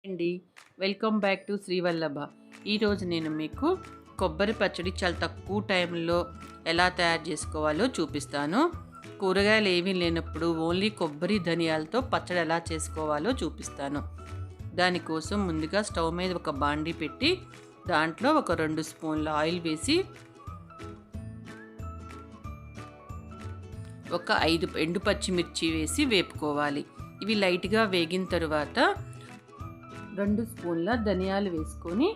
అండి, welcome back to Srivallabha. ఈరోజు నేను మీకు కొబ్బరి పచ్చడి చాలా తక్కువ టైంలో ఎలా తయారు చేసుకోవాలో చూపిస్తాను. కూరగాయలు ఏమీ లేనప్పుడు ఓన్లీ కొబ్బరి ధనియాలతో పచ్చడి ఎలా చేసుకోవాలో చూపిస్తాను. దానికోసం ముందుగా స్టవ్ మీద ఒక బాండీ పెట్టి దాంట్లో ఒక 2 స్పూన్ల ఆయిల్ వేసి ఒక 5 ఎండు పచ్చిమిర్చి వేసి వేపుకోవాలి. ఇవి లైట్గా వేగిన తరువాత 2 స్పూన్ల ధనియాలు వేసుకొని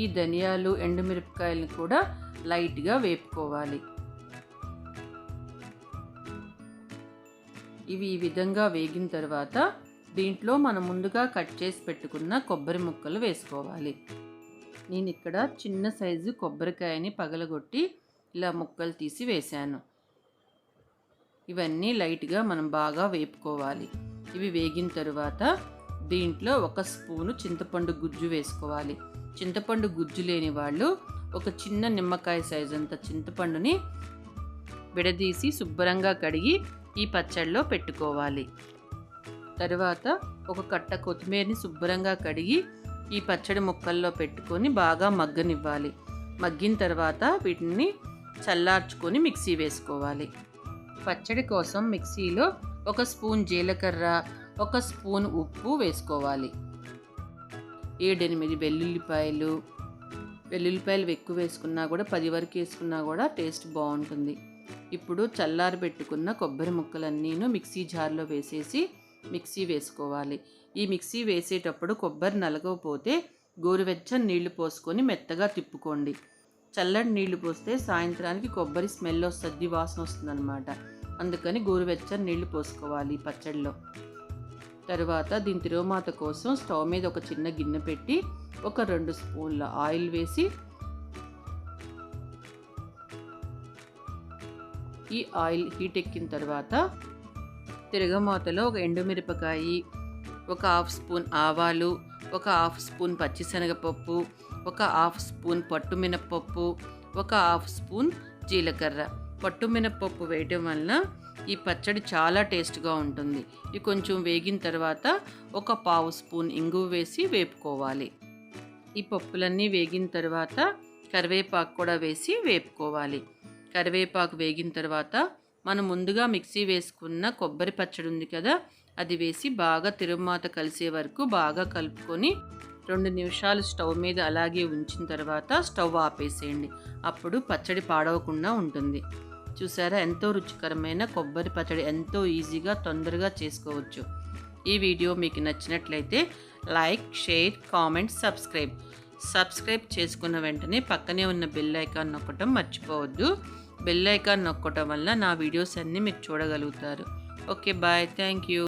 ఈ ధనియాలు ఎండుమిరపకాయలను కూడా లైట్గా వేపుకోవాలి. ఇవి ఈ విధంగా వేగిన తర్వాత దీంట్లో మనం ముందుగా కట్ చేసి పెట్టుకున్న కొబ్బరి ముక్కలు వేసుకోవాలి. నేను ఇక్కడ చిన్న సైజు కొబ్బరికాయని పగలగొట్టి ఇలా ముక్కలు తీసి వేశాను. ఇవన్నీ లైట్గా మనం బాగా వేపుకోవాలి. ఇవి వేగిన తరువాత దీంట్లో 1 స్పూను చింతపండు గుజ్జు వేసుకోవాలి. చింతపండు గుజ్జు లేని వాళ్ళు ఒక చిన్న నిమ్మకాయ సైజు అంత చింతపండుని విడదీసి శుభ్రంగా కడిగి ఈ పచ్చడిలో పెట్టుకోవాలి. తర్వాత ఒక కట్ట కొత్తిమీరని శుభ్రంగా కడిగి ఈ పచ్చడి ముక్కల్లో పెట్టుకొని బాగా మగ్గనివ్వాలి. మగ్గిన తర్వాత వీటిని చల్లార్చుకొని మిక్సీ వేసుకోవాలి. పచ్చడి కోసం మిక్సీలో 1 స్పూన్ జీలకర్ర, 1 స్పూన్ ఉప్పు వేసుకోవాలి. 7-8 వెల్లుల్లిపాయలు ఎక్కువ వేసుకున్నా కూడా 10 వరకు వేసుకున్నా కూడా టేస్ట్ బాగుంటుంది. ఇప్పుడు చల్లారబెట్టుకున్న కొబ్బరి ముక్కలన్నీను మిక్సీ జార్లో వేసేసి మిక్సీ వేసుకోవాలి. ఈ మిక్సీ వేసేటప్పుడు కొబ్బరి నలగకపోతే గోరువెచ్చని నీళ్లు పోసుకొని మెత్తగా తిప్పుకోండి. చల్లటి నీళ్లు పోస్తే సాయంత్రానికి కొబ్బరి స్మెల్ వస్తుంది, వాసన వస్తుంది అనమాట. అందుకని గోరువెచ్చని నీళ్లు పోసుకోవాలి పచ్చడిలో. తర్వాత దీని తిరుగుమాత కోసం స్టవ్ మీద ఒక చిన్న గిన్నె పెట్టి ఒక 2 స్పూన్ల ఆయిల్ వేసి ఈ ఆయిల్ హీట్ ఎక్కిన తర్వాత తిరగమాతలో ఒక ఎండుమిరపకాయ, ఒక 1/2 స్పూన్ ఆవాలు, ఒక 1/2 స్పూన్ పచ్చిశనగపప్పు, ఒక 1/2 స్పూన్ పట్టుమినపప్పు, ఒక 1/2 స్పూన్ జీలకర్ర. పట్టుమినపప్పు వేయటం వలన ఈ పచ్చడి చాలా టేస్ట్గా ఉంటుంది. ఇవి కొంచెం వేగిన తర్వాత ఒక 1/2 స్పూన్ ఇంగువ వేసి వేపుకోవాలి. ఈ పప్పులన్నీ వేగిన తర్వాత కరివేపాకు కూడా వేసి వేపుకోవాలి. కరివేపాకు వేగిన తర్వాత మనం ముందుగా మిక్సీ వేసుకున్న కొబ్బరి పచ్చడి ఉంది కదా, అది వేసి బాగా తిరుగుమాత కలిసే వరకు బాగా కలుపుకొని 2 నిమిషాలు స్టవ్ మీద అలాగే ఉంచిన తర్వాత స్టవ్ ఆపేసేయండి. అప్పుడు పచ్చడి పాడవకుండా ఉంటుంది. చూసారా, ఎంతో రుచికరమైన కొబ్బరి పచ్చడి ఎంతో ఈజీగా తొందరగా చేసుకోవచ్చు. ఈ వీడియో మీకు నచ్చినట్లయితే లైక్, షేర్, కామెంట్, సబ్స్క్రైబ్ చేసుకున్న వెంటనే పక్కనే ఉన్న బెల్ ఐకాన్ నొక్కటం మర్చిపోవద్దు. బెల్ ఐకాన్ నొక్కటం వల్ల నా వీడియోస్ అన్నీ మీరు చూడగలుగుతారు. Okay, bye, thank you.